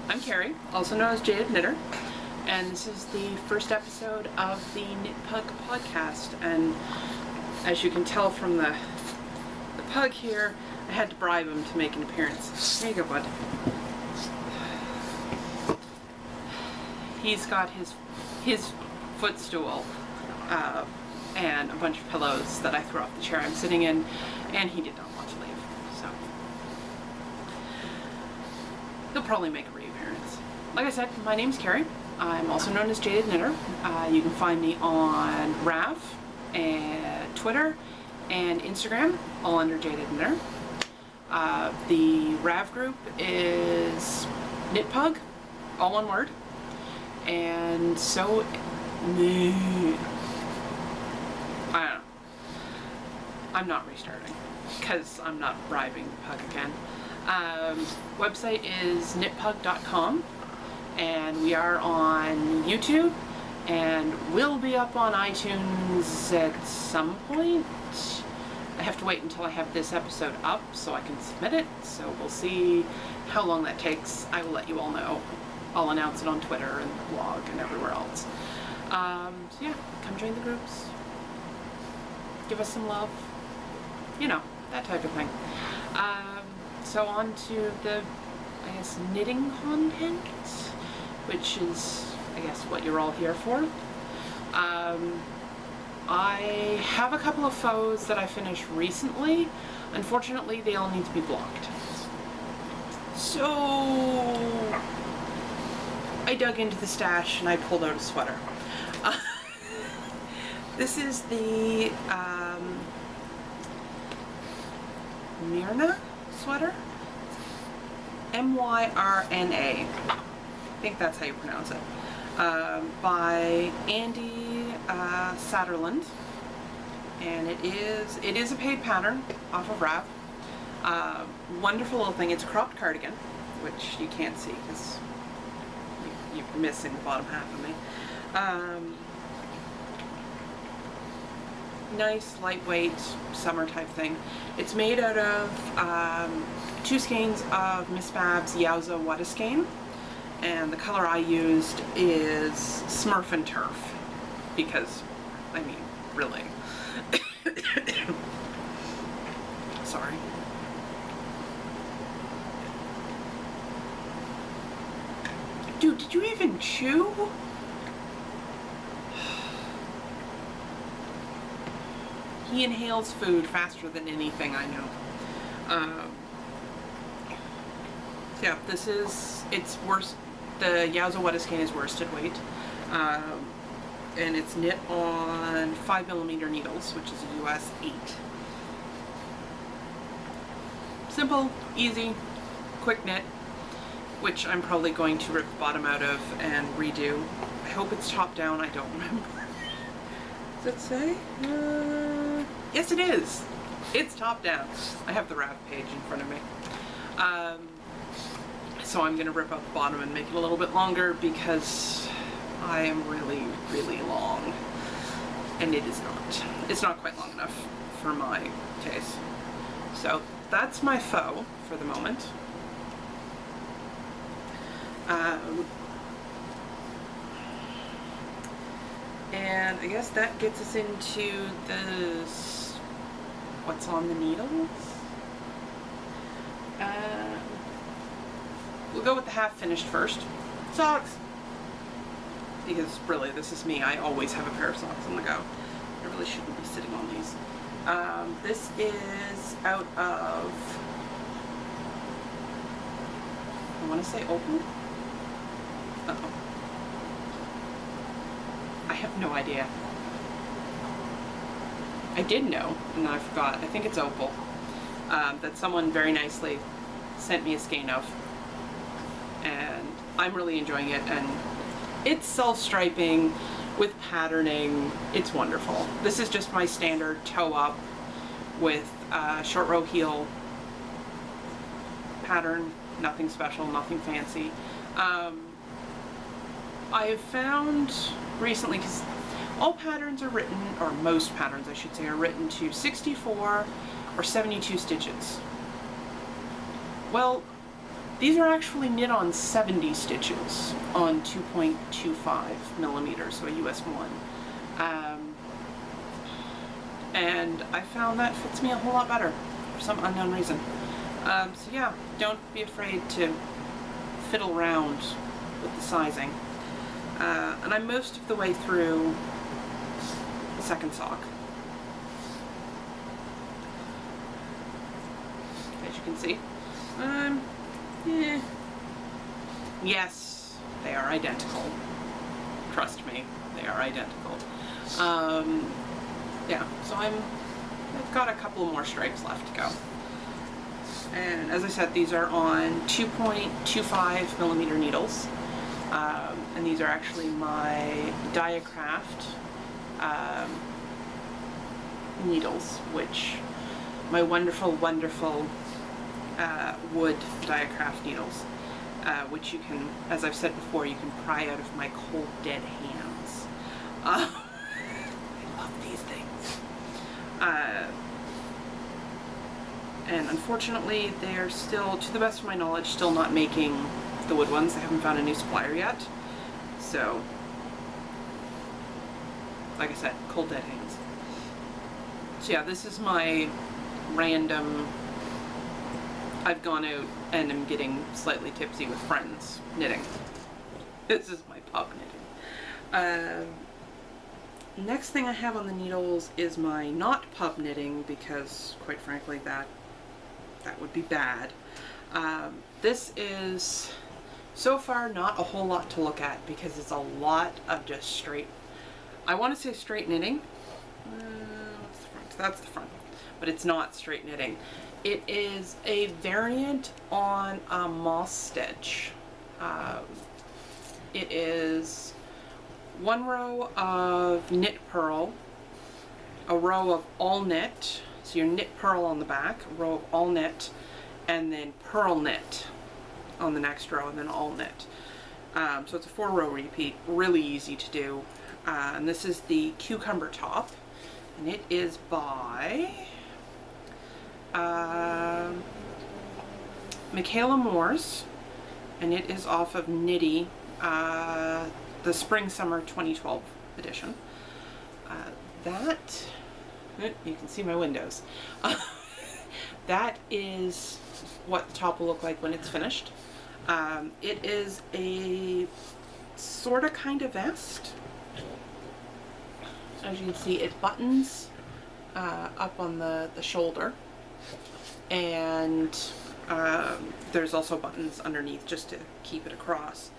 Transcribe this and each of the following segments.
I'm Carrie, also known as Jaded Knitter, and this is the first episode of the KnitPug podcast. And as you can tell from the pug here, I had to bribe him to make an appearance. There you go, bud. He's got his footstool and a bunch of pillows that I threw off the chair I'm sitting in, and he did not want to leave, so he'll probably make a reappearance. Like I said, my name's Carrie. I'm also known as Jaded Knitter. You can find me on Rav and Twitter and Instagram, all under Jaded Knitter. The Rav group is KnitPug, all one word. And so, I don't know. I'm not restarting because I'm not bribing the pug again. Website is knitpug.com, and we are on YouTube, and we'll be up on iTunes at some point. I have to wait until I have this episode up so I can submit it, so we'll see how long that takes. I will let you all know. I'll announce it on Twitter and the blog and everywhere else. So yeah, come join the groups. Give us some love. You know, that type of thing. So on to the, I guess, knitting content, which is, I guess, what you're all here for. I have a couple of faux that I finished recently. Unfortunately, they all need to be blocked. So I dug into the stash and I pulled out a sweater. This is the Myrna sweater. M-Y-R-N-A. I think that's how you pronounce it. By Andy Satterland. And it is a paid pattern off of Rav. Wonderful little thing. It's a cropped cardigan, which you can't see because you're missing the bottom half of me. Nice, lightweight, summer type thing. It's made out of 2 skeins of Miss Bab's Yowza What a Skein, and the color I used is Smurf and Turf, because, I mean, really. Sorry. Dude, did you even chew? He inhales food faster than anything I know. Yeah, it's worse. The Yowza What a Skein is worsted weight. And it's knit on 5mm needles, which is a US 8. Simple, easy, quick knit, which I'm probably going to rip the bottom out of and redo. I hope it's top down, I don't remember. Does it say? Yes it is! It's top down. I have the Rav page in front of me. So I'm going to rip out the bottom and make it a little bit longer because I am really, really long. And it is not. It's not quite long enough for my taste. So that's my faux for the moment. And I guess that gets us into this, what's on the needles. We'll go with the half finished first. Socks! Because really, this is me. I always have a pair of socks on the go. I really shouldn't be sitting on these. This is out of, I want to say Opal? Uh-oh. I have no idea. I did know, and I forgot. I think it's Opal. That someone very nicely sent me a skein of. And I'm really enjoying it, and it's self-striping with patterning. It's wonderful. This is just my standard toe up with short row heel pattern. Nothing special, nothing fancy. I have found recently, because all patterns are written, or most patterns I should say, are written to 64 or 72 stitches. Well, These are actually knit on 70 stitches on 2.25 millimeters, so a US 1. And I found that fits me a whole lot better for some unknown reason. So yeah, don't be afraid to fiddle around with the sizing. And I'm most of the way through the second sock. As you can see. Yes, they are identical. Trust me, they are identical. Yeah, so I've got a couple more stripes left to go. And as I said, these are on 2.25 millimeter needles. And these are actually my Diacraft needles, which my wonderful, wonderful wood Diacraft needles, which you can, as I've said before, you can pry out of my cold, dead hands. I love these things. And unfortunately, they are still, to the best of my knowledge, still not making the wood ones. I haven't found a new supplier yet. So, like I said, cold, dead hands. So yeah, this is my random, I've gone out and am getting slightly tipsy with friends knitting. This is my pub knitting. Next thing I have on the needles is my not pub knitting, because quite frankly that would be bad. This is so far not a whole lot to look at because it's a lot of just straight, I want to say straight knitting. What's the front? That's the front, but it's not straight knitting. It is a variant on a moss stitch. It is one row of knit purl, a row of all knit, so your knit purl on the back, a row of all knit, and then purl knit on the next row, and then all knit. So it's a 4-row repeat, really easy to do. And this is the cucumber top, and it is by Michaela Moores, and it is off of Knitty, the Spring Summer 2012 edition. That, you can see my windows. That is what the top will look like when it's finished. It is a sort of kind of vest. As you can see, it buttons up on the shoulder, and there's also buttons underneath just to keep it across.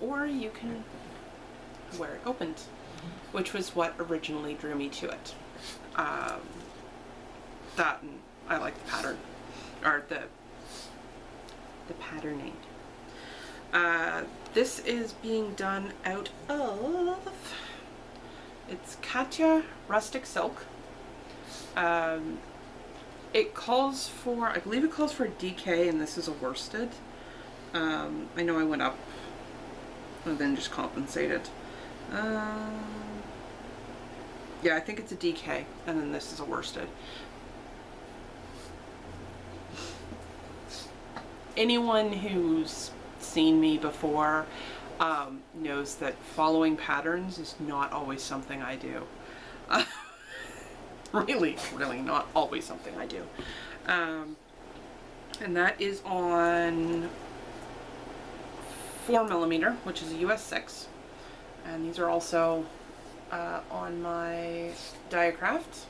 Or you can wear it opened, which was what originally drew me to it. That, and I like the pattern, or the patterning. This is being done out of, it's Katya Rustic Silk. It calls for, I believe it calls for a DK, and this is a worsted. I know I went up and then just compensated. Yeah, I think it's a DK, and then this is a worsted. Anyone who's seen me before knows that following patterns is not always something I do. Really not always something I do. And that is on 4mm, which is a US 6. And these are also on my Diacraft.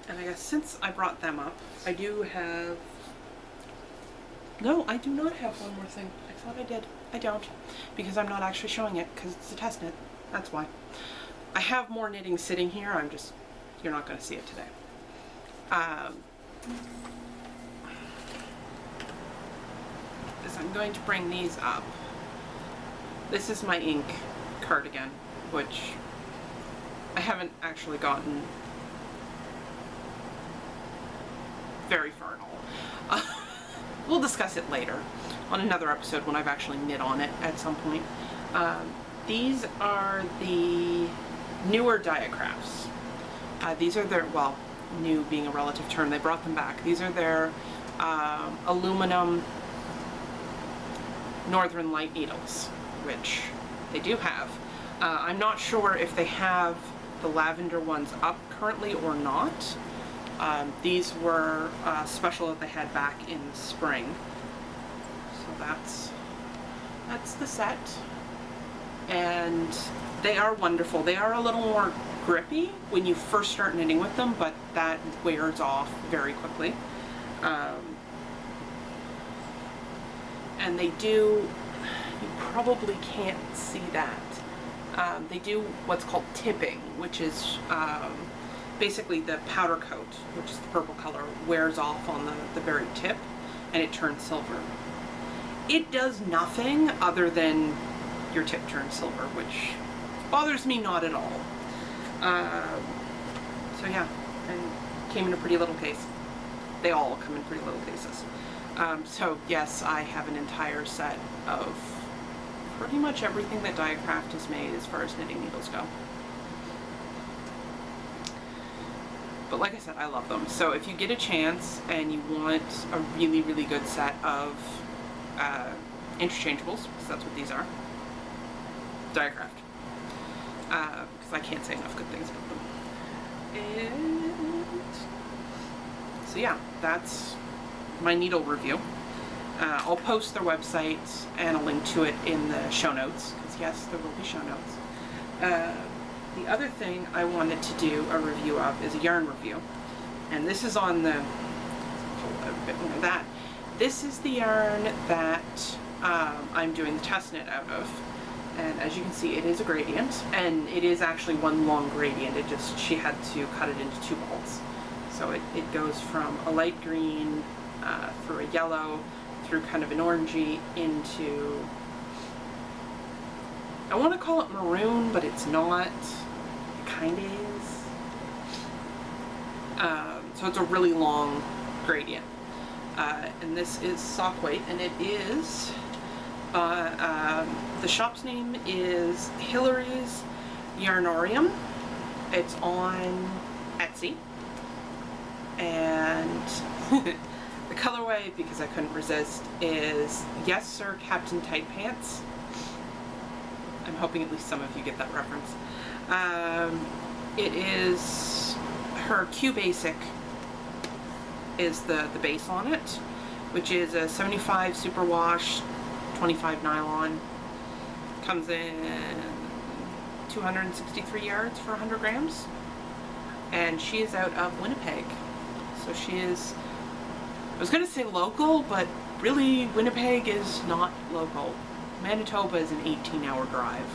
And I guess since I brought them up, I do have... No, I do not have one more thing. I thought I did. I don't, because I'm not actually showing it, because it's a test knit. That's why. I have more knitting sitting here, I'm just... You're not going to see it today. Is I'm going to bring these up. This is my ink cardigan, which I haven't actually gotten very far at all. We'll discuss it later on another episode when I've actually knit on it at some point. These are the newer Diacrafts. These are their, well, new being a relative term. They brought them back. These are their aluminum Northern Light needles, which they do have. I'm not sure if they have the lavender ones up currently or not. These were special that they had back in spring. So that's the set. And they are wonderful. They are a little more grippy when you first start knitting with them, but that wears off very quickly. And they do, you probably can't see that. They do what's called tipping, which is basically the powder coat, which is the purple color, wears off on the very tip and it turns silver. It does nothing other than your tip turns silver, which bothers me not at all. So yeah, and came in a pretty little case. They all come in pretty little cases. So yes, I have an entire set of pretty much everything that Diacraft has made as far as knitting needles go. But like I said, I love them. So if you get a chance and you want a really, really good set of interchangeables, because that's what these are, Diacraft. Because I can't say enough good things about them. And so yeah, that's my needle review. I'll post their website and a link to it in the show notes, because yes, there will be show notes. The other thing I wanted to do a review of is a yarn review. And this is on the, pull a bit more of that. This is the yarn that I'm doing the test knit out of. And as you can see, it is a gradient, and it is actually one long gradient. It just, she had to cut it into 2 balls. So it goes from a light green through a yellow, through kind of an orangey into, I want to call it maroon, but it's not. It kind of is. So it's a really long gradient. And this is sock weight, and it is, the shop's name is Hillary's Yarnorium. It's on Etsy. And the colorway, because I couldn't resist, is Yes Sir Captain Tight Pants. I'm hoping at least some of you get that reference. It is her Q Basic is the base on it, which is a 75 superwash, 25 nylon. Comes in 263 yards for 100 grams. And she is out of Winnipeg. So she is, I was going to say local, but really Winnipeg is not local. Manitoba is an 18-hour drive.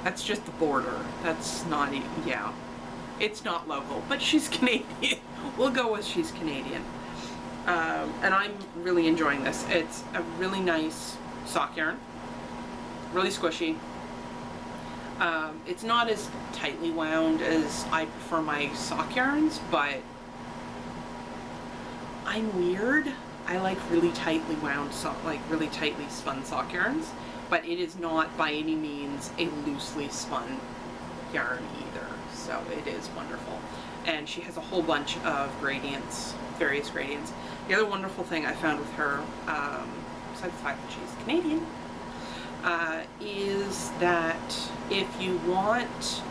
That's just the border. That's not even, yeah. It's not local, but she's Canadian. We'll go with she's Canadian. And I'm really enjoying this. It's a really nice sock yarn. Really squishy. It's not as tightly wound as I prefer my sock yarns, but I'm weird. I like really tightly wound, like really tightly spun sock yarns, but it is not by any means a loosely spun yarn either. So it is wonderful. And she has a whole bunch of gradients, various gradients. The other wonderful thing I found with her, besides the fact that she's Canadian, is that if you want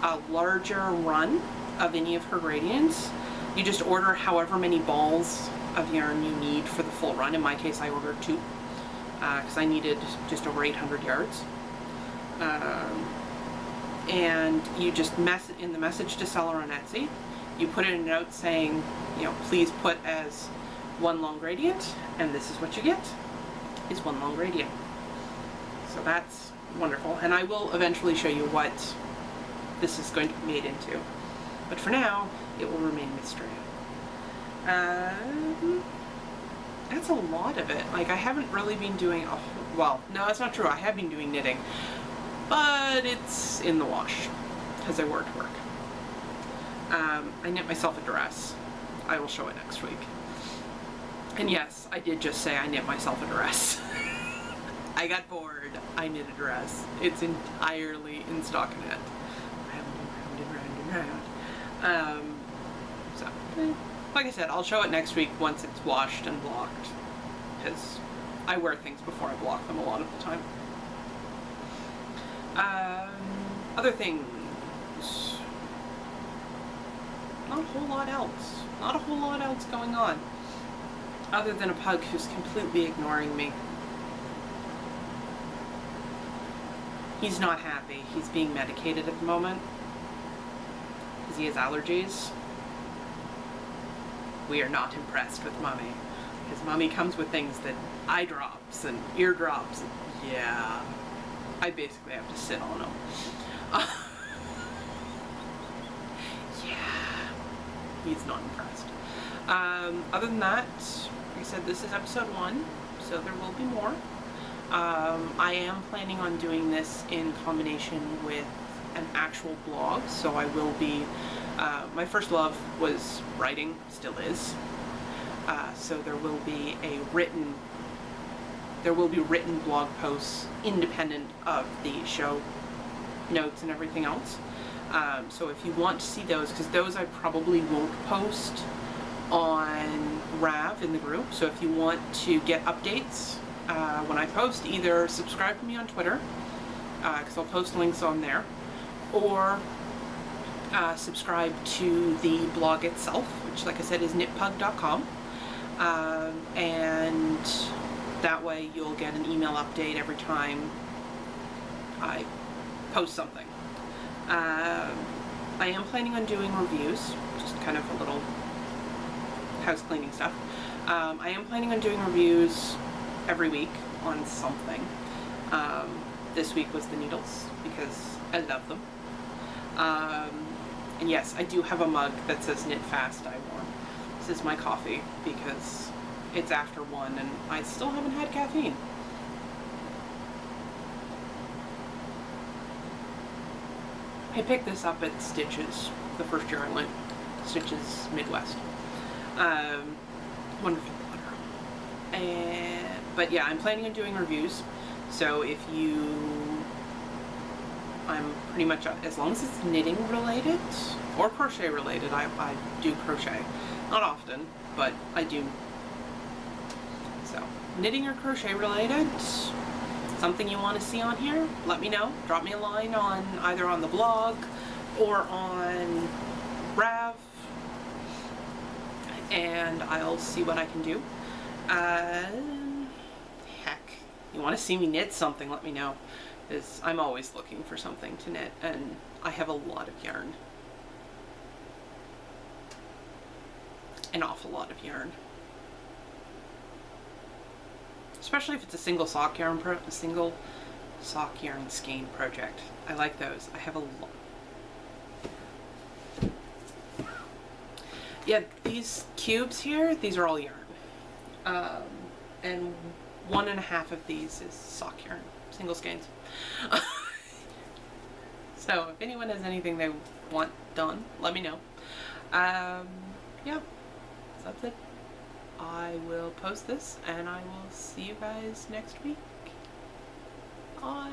a larger run of any of her gradients, you just order however many balls of yarn you need for the full run. In my case, I ordered 2 because I needed just over 800 yards. And you just in the message to seller on Etsy, you put in a note saying, you know, please put as 1 long gradient, and this is what you get, is 1 long gradient. So that's wonderful, and I will eventually show you what this is going to be made into. But for now, it will remain mystery. That's a lot of it. Like, I haven't really been doing a well, no, that's not true. I have been doing knitting, but it's in the wash because I work. I knit myself a dress. I will show it next week. And yes, I did just say I knit myself a dress. I got bored. I knit a dress. It's entirely in stockinette. Round and round and round and round. Like I said, I'll show it next week once it's washed and blocked, because I wear things before I block them a lot of the time. Other things. Not a whole lot else. Not a whole lot else going on. Other than a pug who's completely ignoring me. He's not happy. He's being medicated at the moment because he has allergies. We are not impressed with Mummy, because Mummy comes with things that eye drops and ear drops. Yeah, I basically have to sit on him. Yeah, he's not impressed. Other than that, like I said, this is episode 1, so there will be more. I am planning on doing this in combination with an actual blog, so I will be, my first love was writing, still is, so there will be written blog posts independent of the show notes and everything else. So if you want to see those, because those I probably won't post on Rav in the group, so if you want to get updates when I post, either subscribe to me on Twitter, because I'll post links on there, or subscribe to the blog itself, which, like I said, is knitpug.com, and that way you'll get an email update every time I post something. I am planning on doing reviews, just kind of a little house cleaning stuff. I am planning on doing reviews every week on something. This week was the needles, because I love them. And yes, I do have a mug that says knit fast, I warm. This is my coffee, because it's after 1 and I still haven't had caffeine. I picked this up at Stitches the first year I went. Stitches Midwest. Wonderful butter. But yeah, I'm planning on doing reviews, so if I'm pretty much, as long as it's knitting related or crochet related, I do crochet. Not often, but I do. So, knitting or crochet related, something you want to see on here, let me know. Drop me a line on either on the blog or on Rav, and I'll see what I can do. Heck, you want to see me knit something, let me know, because I'm always looking for something to knit, and I have a lot of yarn. An awful lot of yarn. Especially if it's a single sock yarn skein project. I like those. I have a lot. Yeah, these cubes here, these are all yarn. And 1.5 of these is sock yarn, single skeins. So if anyone has anything they want done, let me know. Yeah, so that's it. I will post this, and I will see you guys next week. Bye.